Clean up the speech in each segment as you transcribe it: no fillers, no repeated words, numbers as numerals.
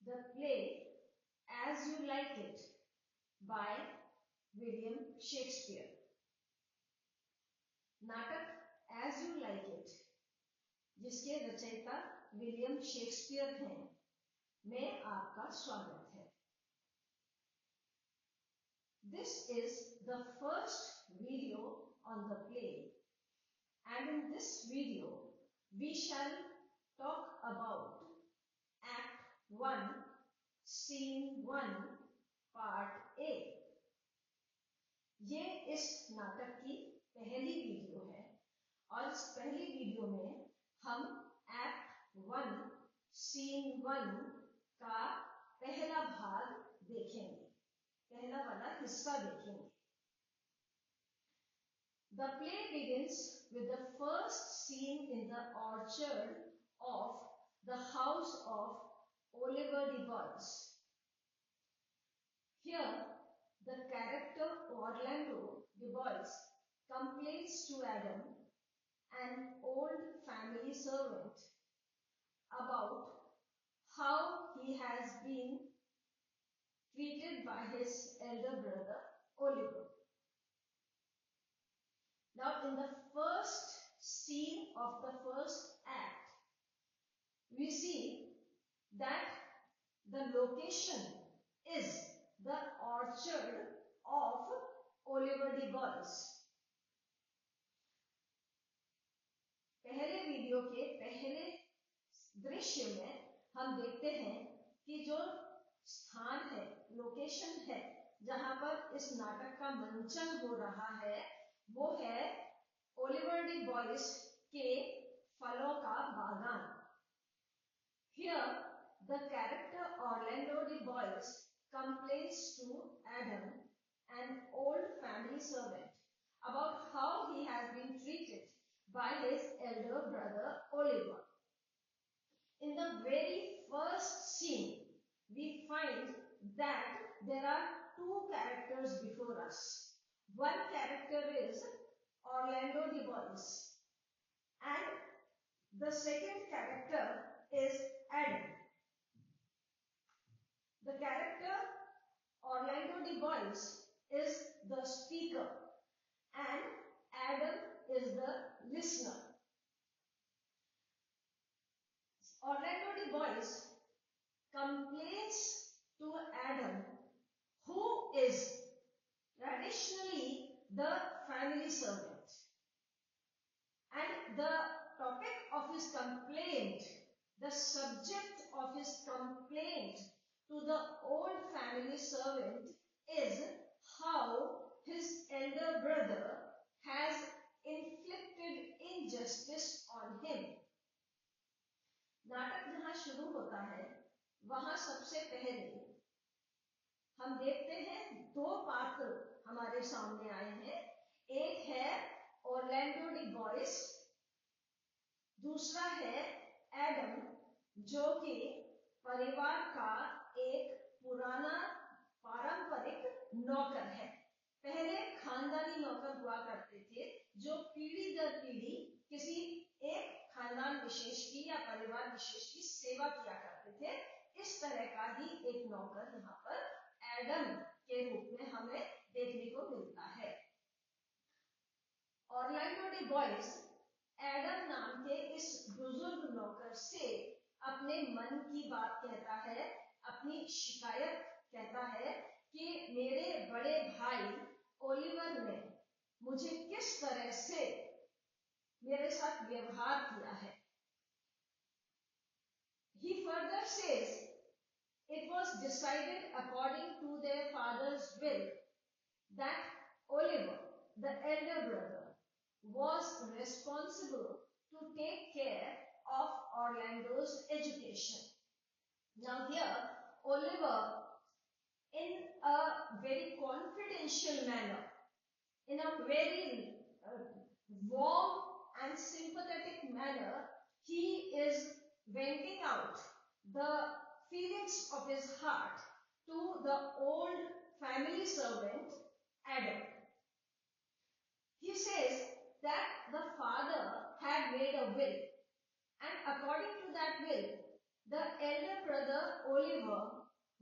the play As You Like It by William Shakespeare। नाटक As You Like It जिसके रचयिता William Shakespeare हैं, में आपका स्वागत है। This is the first video on the play, and in this video we shall talk about Act 1, Scene 1, Part A। ये इस नाटक की पहली वीडियो है और इस पहली वीडियो में हम Act 1, Scene 1 का पहला भाग देखेंगे, पहला वाला हिस्सा देखेंगे। The play begins with the first scene in the orchard of the house of Oliver the Boys. Here, the character Orlando the Boys complains to Adam, an old family servant, about how he has been treated by his elder brother Oliver. Now, in the first scene of the first act, we see that the location is the orchard of Oliver the Boys। पहले video के पहले दृश्य में हम देखते हैं कि जो स्थान है, लोकेशन है, जहां पर इस नाटक का मंचन हो रहा है, वो है ओलिवर डी बॉयस के फलों का बागान। Here, the character Orlando the Boys complains to Adam, an old family servant, about how he has been treated by his elder brother Oliver। In the very first scene, we find that there are two characters before us। One character is Orlando the Boys, and the second character is Adam। The character Orlando the Boys is the speaker and Adam is the listener। Orlando the Boys complains to Adam, who is traditionally the family servant, and the topic of his complaint, the subject of his complaint to the old family servant is how his elder brother has inflicted injustice on him। नाटक जहां शुरू होता है, वहां सबसे पहले हम देखते हैं दो पात्र हमारे सामने आए हैं। एक है ओरलैंडो डी बॉयस, दूसरा है एडम, जो कि परिवार का एक पुराना पारंपरिक नौकर है। पहले खानदानी नौकर हुआ करते थे जो पीढ़ी दर पीढ़ी किसी एक खानदान विशेष की या परिवार विशेष की सेवा किया करते थे। इस तरह का ही एक नौकर यहाँ पर एडम के रूप में हमें देखने को मिलता है। ऑरलैंडो डी बॉयस एडम नाम के इस बुजुर्ग नौकर से अपने मन की बात कहता है, अपनी शिकायत कहता है कि मेरे बड़े भाई ओलिवर ने मुझे किस तरह से मेरे साथ व्यवहार किया है। He further says, it was decided according to their father's will that Oliver, the elder brother, was responsible to take care of Orlando's education। Now here, Oliver, in a very confidential manner, in a very warm and sympathetic manner, he is venting out the feelings of his heart to the old family servant Adam। He says that the father had made a will, and according to that will, The elder brother Oliver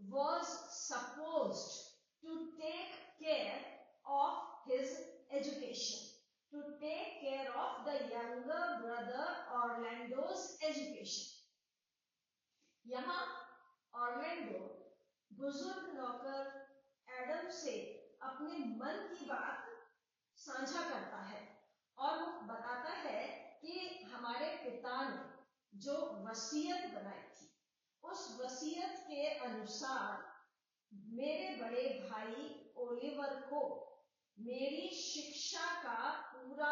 was supposed to take care of his education, to take care of the younger brother Orlando's education. यहाँ Orlando बुजुर्ग नौकर Adam से अपने मन की बात साझा करता है और वो बताता है कि हमारे पिता ने जो वसीयत बनाई थी उस वसीयत के अनुसार मेरे बड़े भाई ओलिवर को मेरी शिक्षा का पूरा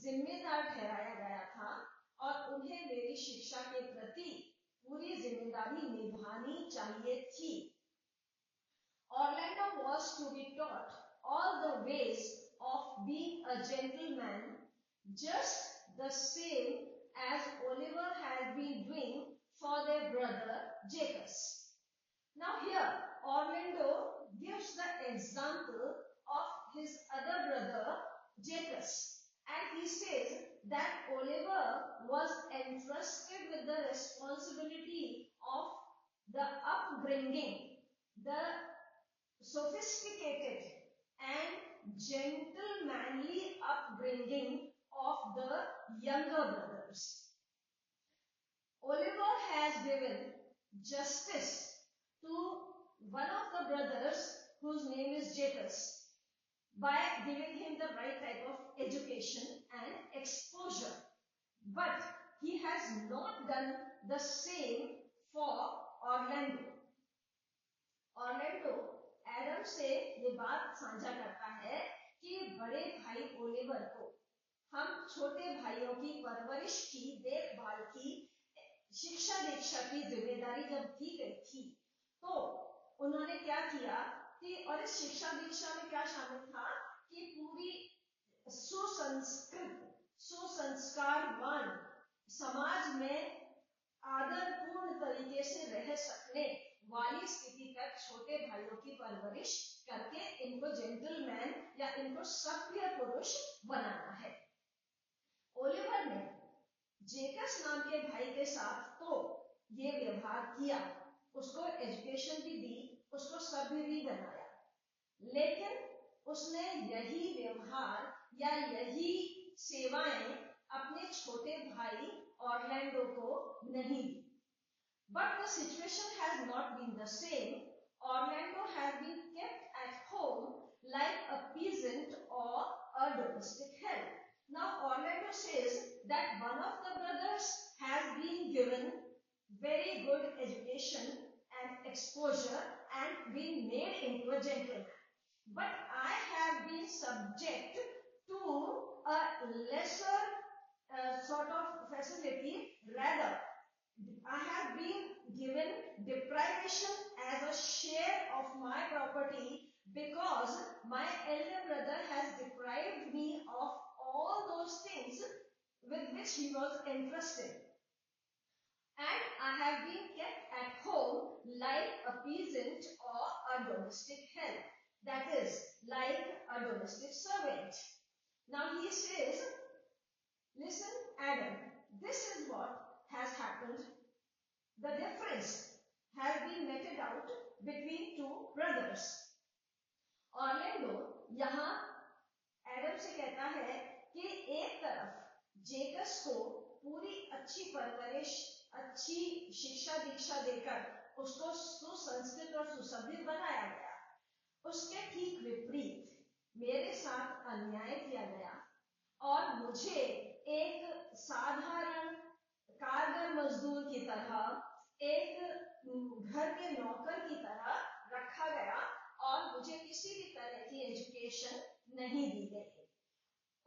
जिम्मेदार ठहराया गया था और उन्हें मेरी शिक्षा के प्रति पूरी जिम्मेदारी निभानी चाहिए थी. Orlando was to be taught all the ways of being a gentleman, just the same as Oliver had been doing for their brother Jacques. Now here Orlando gives the example of his other brother Jacques, and he says that Oliver was entrusted with the responsibility of the upbringing, the sophisticated and gentlemanly upbringing of the younger brothers. Oliver has given justice to one of the brothers whose name is Jacques by giving him the right type of education and exposure, but he has not done the same for Orlando. Orlando Adam से ये बात साझा करता है कि बड़े भाई Oliver को हम छोटे भाइयों की परवरिश की, देखभाल की, शिक्षा दीक्षा की जिम्मेदारी जब दी गई थी तो उन्होंने क्या किया कि, और इस शिक्षा दीक्षा में क्या शामिल था कि पूरी सुसंस्कृत सुसंस्कारवान समाज में आदरपूर्ण तरीके से रह सकने वाली स्थिति तक छोटे भाइयों की परवरिश करके इनको जेंटलमैन या इनको सभ्य पुरुष बनाना है. ओलिवर ने जेकस नाम के भाई के साथ तो ये व्यवहार किया, उसको एजुकेशन भी दी, उसको सभ्य भी बनाया, लेकिन उसने यही व्यवहार या यही सेवाएं अपने छोटे भाई ऑर्लैंडो को नहीं दी. But the situation has not been the same. Orlando has been kept at home like a peasant or a domestic help. Now Orlando says that one of the brothers has been given very good education and exposure and been made into a gentleman. But I have been subject to a lesser sort of facility, rather I have been given deprivation as a share of my property because my elder brother has deprived me of all those things with which he was entrusted. And I have been kept at home like a peasant or a domestic help, that is, like a domestic servant. Now he says, listen, Adam, this is what has happened. The difference has been meted out between two brothers. Orlando यहाँ Adam से कहता है कि एक तरफ जेकस को पूरी अच्छी परवरिश, अच्छी शिक्षा दीक्षा देकर उसको सुसंस्कृत और सुसभ्य बनाया गया, उसके ठीक विपरीत मेरे साथ अन्याय किया गया और मुझे एक साधारण कारगर मजदूर की तरह, एक घर के नौकर की तरह रखा गया और मुझे किसी भी तरह की एजुकेशन नहीं दी गई.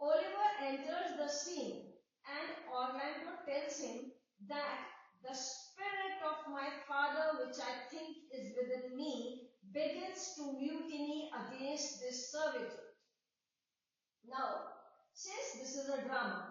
Oliver enters the scene and Orlando tells him that the spirit of my father, which I think is within me, begins to mutiny against this servitude. Now, since this is a drama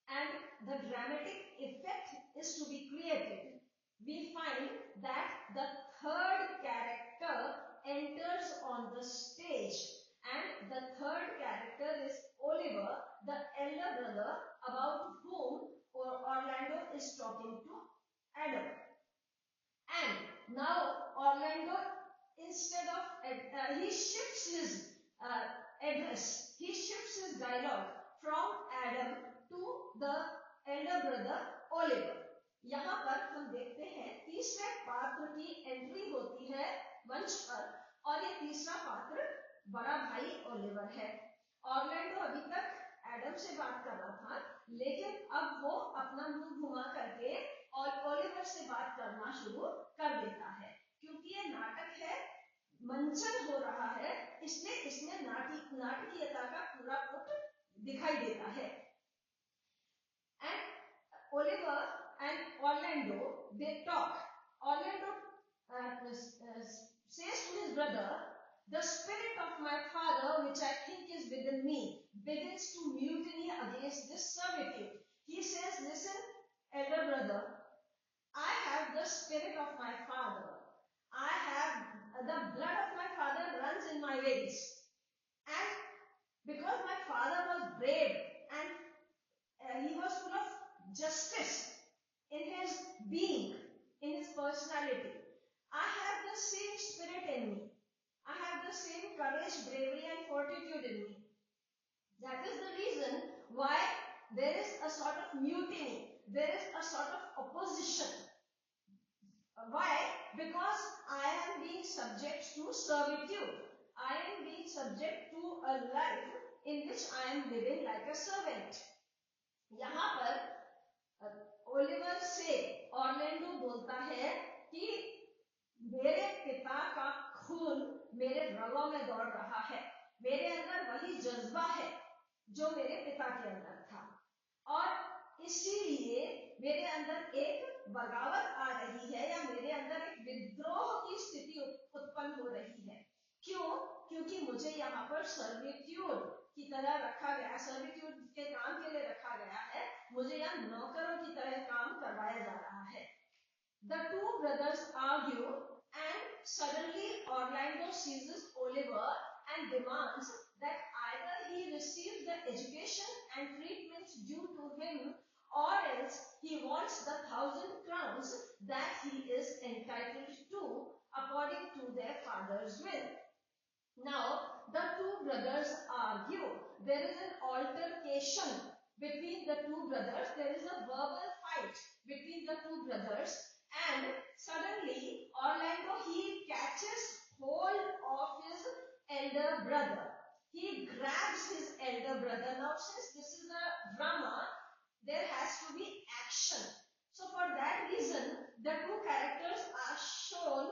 and the dramatic effect is to be created, we find that the third character enters on the stage, and the third character is Oliver, the elder brother, about whom Orlando is talking to Adam. now Orlando, instead of he shifts his address, he shifts his dialogue from Adam to the elder brother Oliver. यहाँ पर हम देखते हैं तीसरे पात्र की entry होती है मंच पर, और ये तीसरा पात्र बड़ा भाई ओलिवर है। ऑर्लैंडो अभी तक एडम से बात कर रहा था, लेकिन अब वो अपना मुंह घुमा करके और ओलिवर से बात करना शुरू कर देता है, क्योंकि ये नाटक है, मंचन हो रहा है, इसलिए इसमें नाटकीयता का पूरा पुट दिखाई देता है। And Oliver and Orlando, they talk. Orlando says to his brother, the spirit of my father, which I think is within me, begins to mutiny against this servitude. He says, listen, elder brother, I have the spirit of my father. I have the blood of my father runs in my veins. And because my father was brave and he was full of justice in his being, in his personality, I have the same spirit in me. I have the same courage, bravery and fortitude in me. That is the reason why there is a sort of mutiny, there is a sort of opposition. Why? Because I am being subject to servitude. I am being subject to a life in which I am living like a servant. यहाँ पर Oliver से Orlando बोलता है कि मेरे पिता का खून मेरे रगों में दौड़ रहा है, मेरे अंदर वही जज्बा है जो मेरे पिता के अंदर था, और इसीलिए मेरे अंदर एक बगावत आ रही है या मेरे अंदर एक विद्रोह की स्थिति उत्पन्न हो रही है। क्यों? क्योंकि मुझे यहाँ पर सर्विट्यूड की तरह रखा गया, सर्विट्यूड के काम के लिए रखा गया है, मुझे यहाँ नौकरों की तरह काम करवाया जा रहा है। The two brothers argue and suddenly Orlando seizes Oliver and demands that either he receive the education and treatment due to him, or else he wants the 1,000 crowns that he is entitled to according to their father's will. Now the two brothers argue. There is an altercation between the two brothers. There is a verbal fight between the two brothers, and suddenly Orlando, he catches hold of his elder brother. He grabs his elder brother. Now since this is a drama, there has to be action. So for that reason, the two characters are shown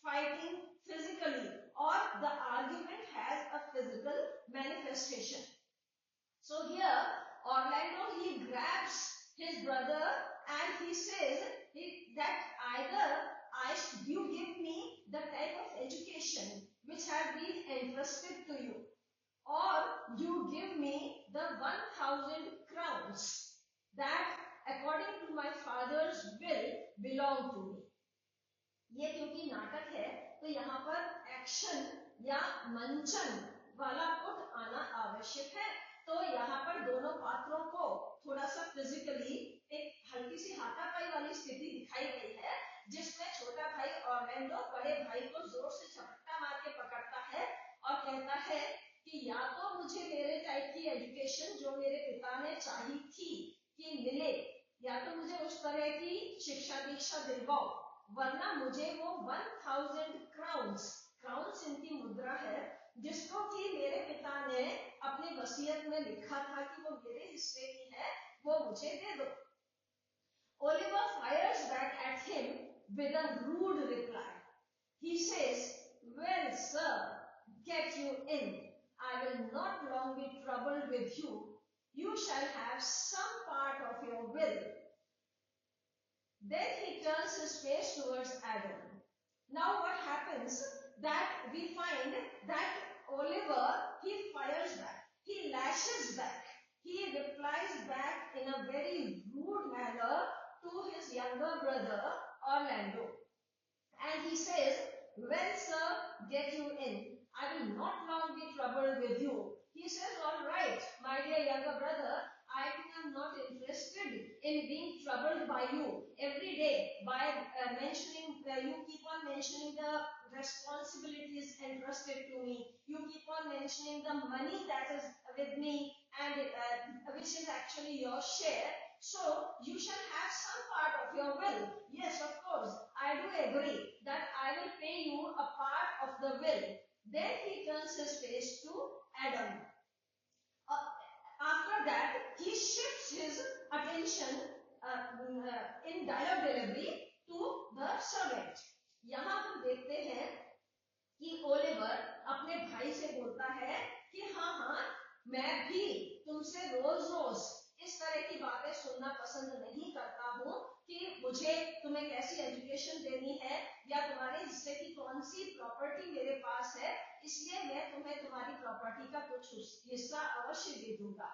fighting physically, or the argument has a physical manifestation. So here Orlando, he grabs his brother and he says that either you give me the type of education which has been entrusted to you, or you give me the 1,000 crowns that according to my father's will belong to me. ये क्योंकि नाटक है तो यहाँ पर action या मंचन वाला पुट आना आवश्यक है, तो यहाँ पर दोनों पात्रों को थोड़ा सा फिजिकली एक हल्की सी हाथापाई वाली स्थिति दिखाई गई है, जिसमें छोटा भाई ऑर्लैंडो बड़े भाई को जोर से झपट्टा मार के पकड़ता है और कहता है कि या तो मुझे मेरे टाइप की एजुकेशन जो मेरे पिता ने चाही थी कि मिले, या तो मुझे उस तरह की शिक्षा दीक्षा दिलवाओ, वरना मुझे वो 1,000 क्राउन्स, क्राउन्स इनकी मुद्रा है जिसको कि मेरे पिता ने अपनी वसीयत में लिखा था कि वो मेरे हिस्से की है, वो मुझे दे दो। Oliver fires back at him with a rude reply. He says, well, sir, get you in. I will not long be troubled with you. You shall have some part of your will. Then he turns his face towards Adam. Now what happens that we find that Oliver, he fires back, he lashes back, he replies back in a very rude manner to his younger brother Orlando, and he says, well, sir, get you in. I will not long be troubled with you. He says, all right, my dear younger brother, I am not interested in being troubled by you every day by mentioning, you keep on on mentioning the responsibilities entrusted to me, you keep on mentioning the money that is with me and which is actually your share, so you shall have some part of your will. Yes, of course, I do agree that I will pay you a part of the will. Then he turns his face to Adam. After that, he shifts his attention in dialogue delivery to the servant. यहाँ हम देखते हैं कि Oliver अपने भाई से बोलता है कि हाँ हाँ मैं भी तुमसे रोज रोज इस तरह की बातें सुनना पसंद नहीं करता हूँ कि मुझे तुम्हें कैसी एजुकेशन देनी है या तुम्हारे हिस्से की कौन सी प्रॉपर्टी मेरे पास है, इसलिए मैं तुम्हें तुम्हारी प्रॉपर्टी का कुछ हिस्सा अवश्य दे दूंगा।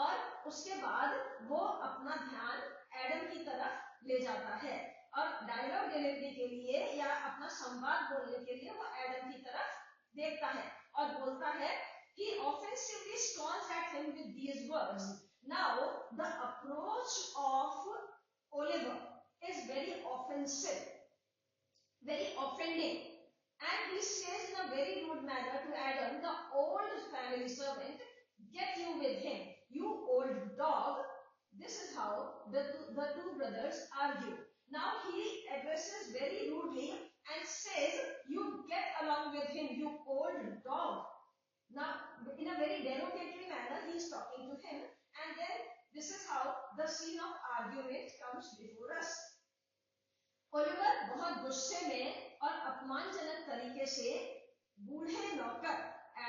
और उसके बाद वो अपना ध्यान एडम की तरफ ले जाता है और डायलॉग डिलीवरी के लिए या अपना संवाद बोलने के लिए वो एडम की तरफ देखता है और बोलता है he offensively storms at him with these words. Now the approach of Oliver is very offensive, very offending, and he says in a very rude manner to Adam, the old family servant, get you with him, you old dog. This is how the two brothers argue. Now he addresses very rudely and says, you get along with him, you old dog. Now, in a very derogatory manner, he is talking to him, and then this is how the scene of argument comes before us. Oliver बहुत गुस्से में और अपमानजनक तरीके से बूढ़े नौकर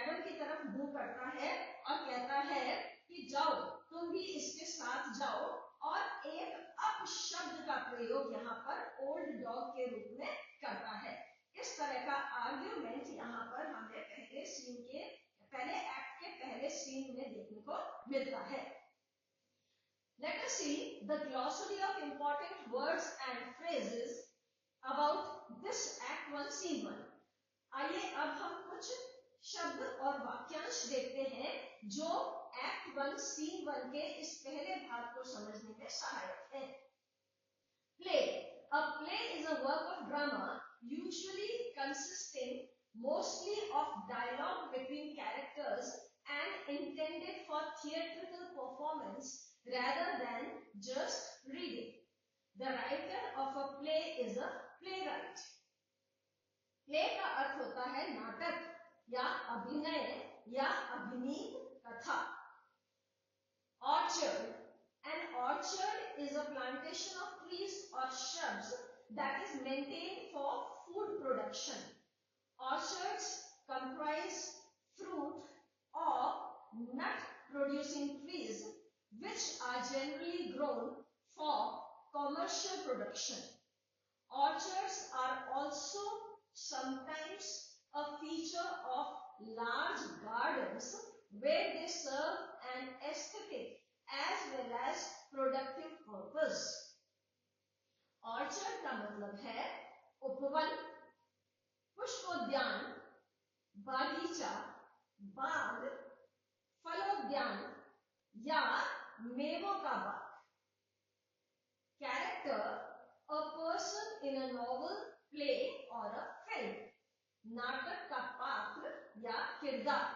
Adam की तरफ मुंह करता है और कहता है कि जाओ तुम भी इसके साथ जाओ, और एक अपशब्द का प्रयोग यहाँ पर ओल्ड डॉग के रूप में करता है। इस तरह का आर्ग्यूमेंट यहाँ पर हमें पहले एक्ट के पहले सीन में देखने को मिलता है। Let us see the glossary of important words and phrases about this Act 1 Scene 1. आइए अब हम कुछ शब्द और वाक्यांश देखते हैं जो Act 1 Scene 1 के इस पहले भाग को समझने में सहायक है। Play. A play is a work of drama usually consisting mostly of dialogue between characters and intended for theatrical performance rather than just reading. The writer of a play is a playwright. Play का अर्थ होता है नाटक या अभिनय या अभिनीत कथा। Orchard. An orchard is a plantation of trees or shrubs that is maintained for food production. Orchards comprise fruit or nut producing trees which are generally grown for commercial production. Orchards are also sometimes a feature of large gardens where they serve an aesthetic as well as productive purpose. Orchard का मतलब है उपवन, पुष्पोद्यान, बागीचा, बाग, फलोद्यान या मेवों का बाग। Character, a person in a novel, play or a film. नाटक का पात्र या किरदार।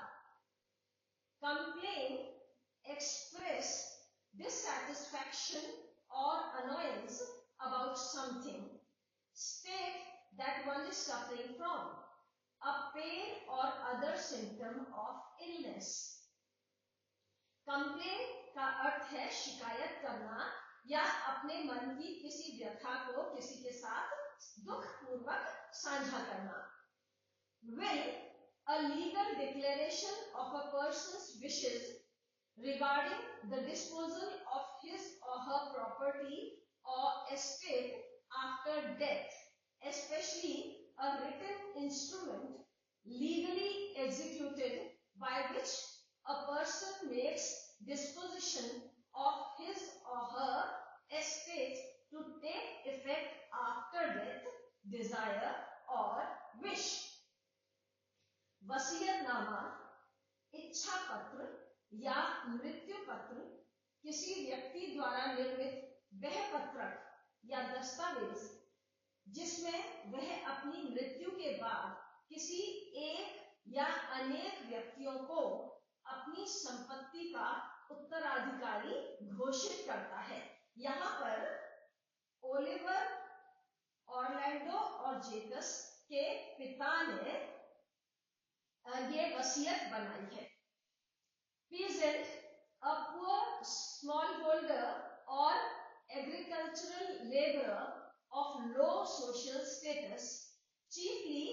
Complain, express dissatisfaction or annoyance about something. State that one is suffering from a pain or other symptom of illness. Complain का अर्थ है शिकायत करना या अपने मन की किसी व्यथा को किसी के साथ दुख पूर्वक साझा करना। Will, a legal declaration of a person's wishes regarding the disposal of his or her property or estate after death, especially a written instrument legally executed by which a person makes disposition of his or her estate to take effect after death, desire or wish. वसीयतनामा, इच्छा पत्र या मृत्यु पत्र किसी व्यक्ति द्वारा निर्मित वह पत्रक या दस्तावेज जिसमें वह अपनी मृत्यु के बाद किसी एक या अनेक व्यक्तियों को अपनी संपत्ति का उत्तराधिकारी घोषित करता है। यहाँ पर ओलिवर ऑरलैंडो और जेकस के पिता ने ये वसीयत बनाई है। Peasant, a poor smallholder or agricultural laborer of low social status, chiefly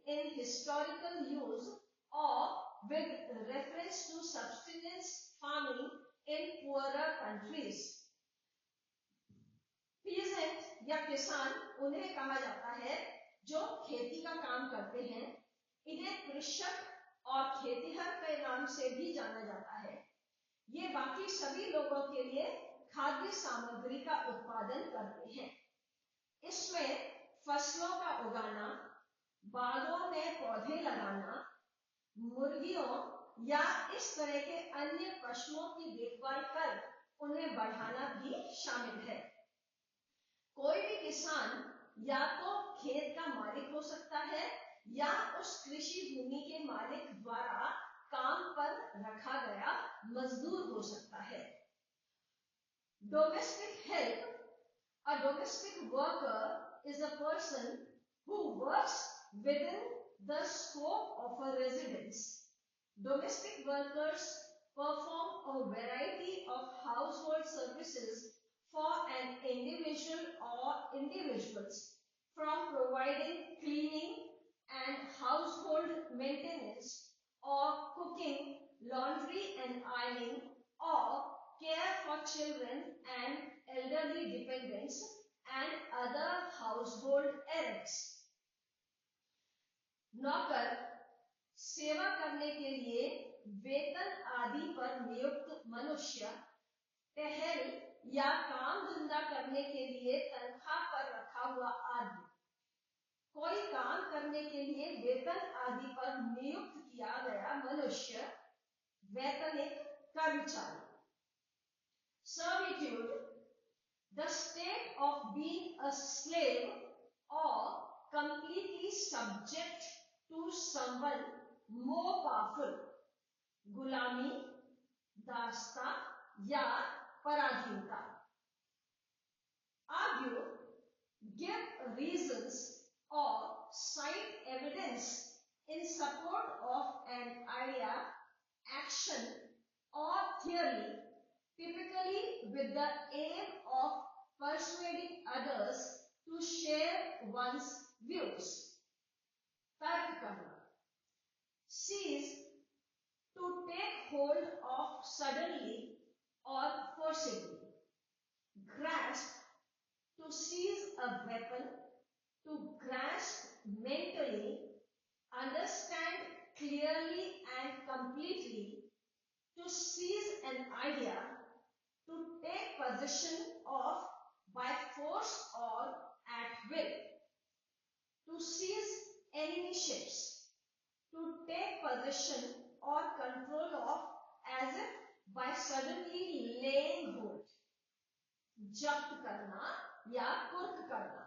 in historical use or with reference to subsistence farming in poorer countries. Peasant या किसान उन्हें कहा जाता है जो खेती का काम करते हैं। इन्हें कृषक और खेतिहर के नाम से भी जाना जाता है। ये बाकी सभी लोगों के लिए खाद्य सामग्री का उत्पादन करते हैं। इसमें फसलों का उगाना, बागों में पौधे लगाना, मुर्गियों या इस तरह के अन्य पशुओं की देखभाल कर उन्हें बढ़ाना भी शामिल है। कोई भी किसान या तो खेत का मालिक हो सकता है या उस कृषि भूमि के मालिक द्वारा काम पर रखा गया मजदूर हो सकता है। Domestic help, a domestic worker is a person who works within the scope of a residence. Domestic workers perform a variety of household services for an individual or individuals, from providing cleaning and household maintenance, or cooking, laundry and ironing, or care for children and elderly dependents and other household errands. नौकर सेवा करने के लिए वेतन आदि पर नियुक्त मनुष्य, टहल या काम धंधा करने के लिए तनख्वाह पर रखा हुआ आदमी, कोई काम करने के लिए वेतन आदि पर नियुक्त किया गया मनुष्य, वेतनिक कर्मचारी। Servitude, the state of being a slave or completely subject to someone more powerful, गुलामी, दासता या पराधीनता। Argue, give reasons or cite evidence in support of an idea, action or theory, typically with the aim of persuading others to share one's views. तर्क करना। Seize, to take hold of suddenly or forcibly. Grasp, to seize a weapon, to grasp mentally, understand clearly and completely, to seize an idea, to take possession of by force or at will, to seize enemy ships, to take possession or control of as if by suddenly laying hold, जब्त करना या कुर्क करना।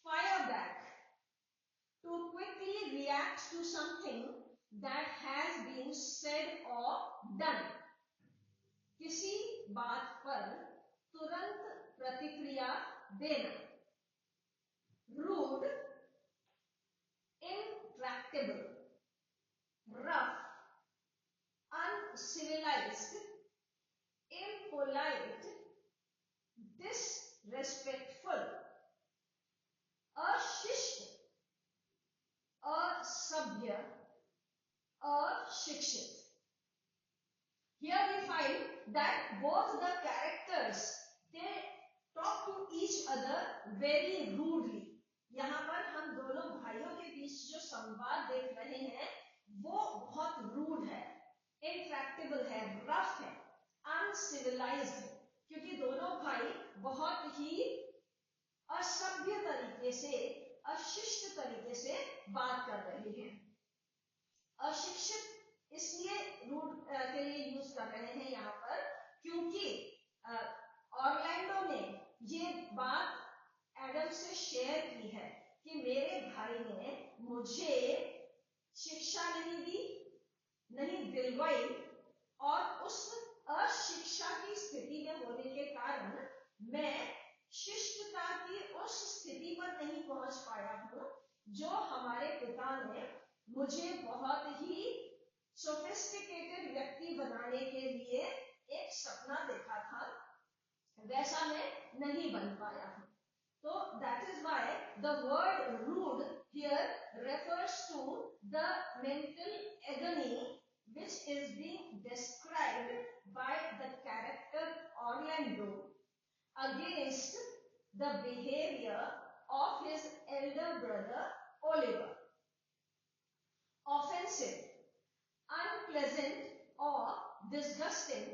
Fire back, to quickly react to something that has been said or done, किसी बात पर तुरंत प्रतिक्रिया देना। Rude, intractable, rough, uncivilized, impolite, disrespectful, अशिष्ट, असभ्य, अशिक्षित। Here we find that both the characters, they talk to each other very rudely. यहाँ पर हम दोनों भाइयों के बीच जो संवाद देख रहे हैं वो बहुत रूड है, इंट्रैक्टेबल है, रफ है, अनसिविलाइज्ड है, क्योंकि दोनों भाई बहुत ही असभ्य तरीके से, अशिष्ट तरीके से बात कर रहे हैं। अशिक्षित इसलिए रूड के लिए यूज कर रहे हैं यहाँ पर क्योंकि ऑरलैंडो ने ये बात एडम से शेयर की है कि मेरे भाई ने मुझे शिक्षा नहीं दी, नहीं दिलवाई, और उस अशिक्षा की स्थिति में होने के कारण मैं शिष्टता की उस स्थिति पर नहीं पहुंच पाया हूं जो हमारे पिता ने मुझे बहुत ही सोफिस्टिकेटेड व्यक्ति बनाने के लिए एक सपना देखा था, वैसा मैं नहीं बन पाया हूं। तो that is why the word rude here refers to the mental agony which is being described by the character Orlando against the behavior of his elder brother Oliver. Offensive, unpleasant, or disgusting,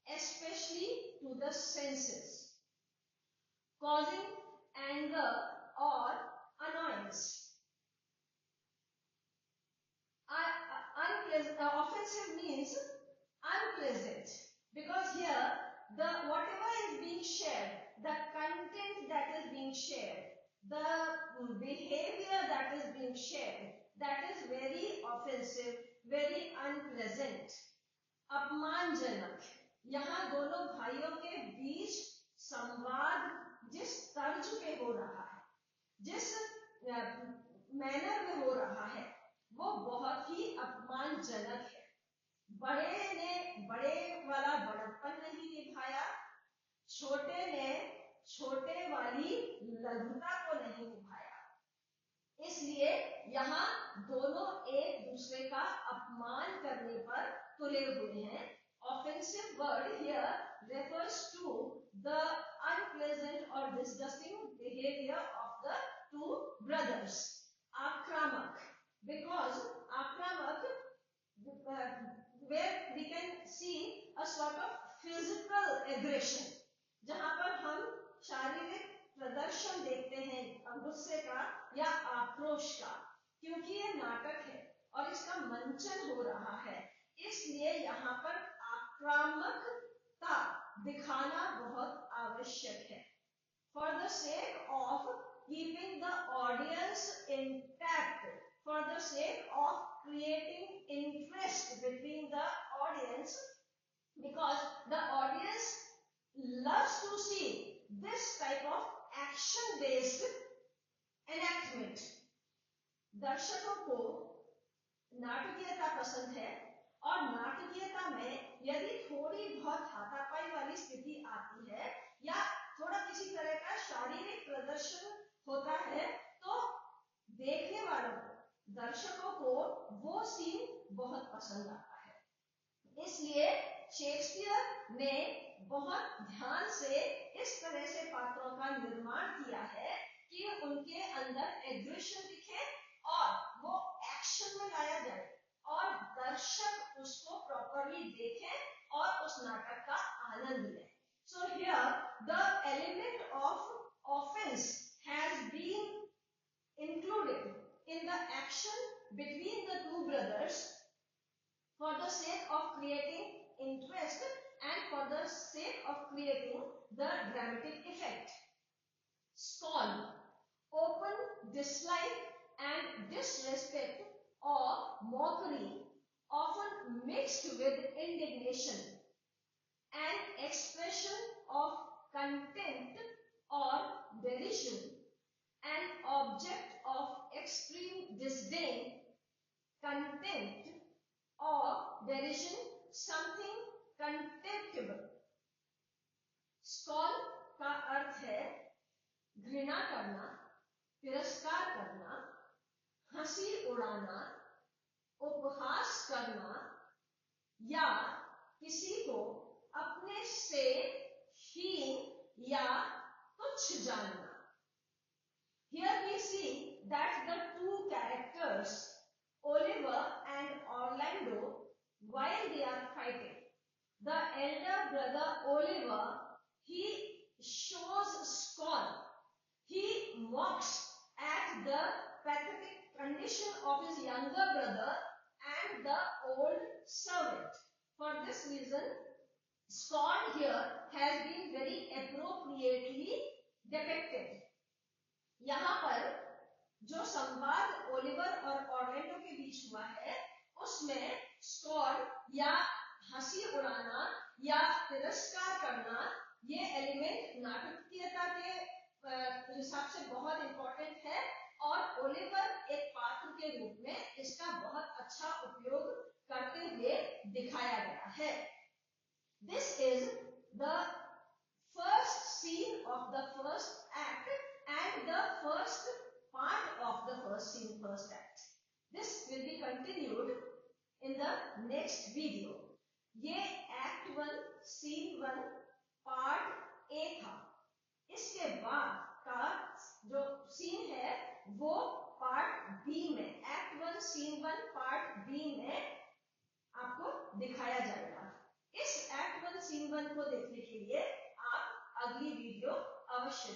especially to the senses, causing anger or annoyance. Offensive means unpleasant, because here the whatever is being shared, the content that is being shared, the behavior that is being shared, that is very offensive, very unpleasant, अपमानजनक। यहाँ दोनों भाइयों के बीच संवाद जिस तर्ज पे हो रहा है, जिस मैनर में हो रहा है, वो बहुत ही अपमानजनक है। बड़े ने बड़े वाला बड़प्पन नहीं निभाया, छोटे ने छोटे वाली लघुता को नहीं निभाया, इसलिए यहाँ दोनों एक दूसरे का अपमान करने पर तुले हुए हैं। Offensive word here refers to the unpleasant or disgusting behavior of the two brothers. आक्रामक, because आक्रामक where we can see a sort of physical aggression, जहां पर हम शारीरिक प्रदर्शन देखते हैं गुस्से का या आक्रोश का, क्योंकि ये नाटक है और इसका मंचन हो रहा है, इसलिए यहाँ पर आक्रामकता दिखाना बहुत आवश्यक है। For the sake of keeping the audience intact, for the sake of creating interest between the audience, because the audience loves to see this type of action based enactment. दर्शकों को नाटकीयता पसंद है, और नाटकीयता में यदि थोड़ी बहुत हाथापाई वाली स्थिति आती है या थोड़ा किसी तरह का शारीरिक प्रदर्शन होता है, तो देखने वालों को, दर्शकों को वो सीन बहुत पसंद आता है। इसलिए शेक्सपियर ने बहुत ध्यान से इस तरह से पात्रों का निर्माण किया है कि उनके अंदर एग्रेशन दिखे और वो एक्शन में लाया जाए और दर्शक उसको प्रॉपरली देखें और उस नाटक का आनंद लें। So here the element of offense has been included in the action between the two brothers for the sake of creating interest and for the sake of creating the dramatic effect. Scorn, open dislike and disrespect or mockery, often mixed with indignation, an expression of contempt or derision, an object of extreme disdain, contempt or derision, something contemptible. Scorn का अर्थ है घृणा करना, तिरस्कार करना, हंसी उड़ाना, उपहास करना या किसी को अपने से हीन या तुच्छ जानना। Here we see that the two characters, Oliver and Orlando, while they are fighting, the elder brother Oliver, he shows scorn. He mocks at the pathetic condition of his younger brother and the old servant. For this reason, scorn here has been very appropriately depicted. यहाँ पर जो संवाद Oliver और Orlando के बीच हुआ है उसमें scorn या हंसी उड़ाना या तिरस्कार करना ये एलिमेंट नाटकीयता के हिसाब से बहुत इंपॉर्टेंट है और ओलिवर एक पात्र के रूप में इसका बहुत अच्छा उपयोग करते हुए दिखाया गया है। This is the first scene of the first act and the first part of the first scene, first act. This will be continued in the next video. ये act 1 scene 1 part A था। इसके बाद का जो scene है वो part B में, act 1 scene 1 part B में आपको दिखाया जाएगा। इस एक्ट 1 सीन 1 को देखने के लिए आप अगली वीडियो अवश्य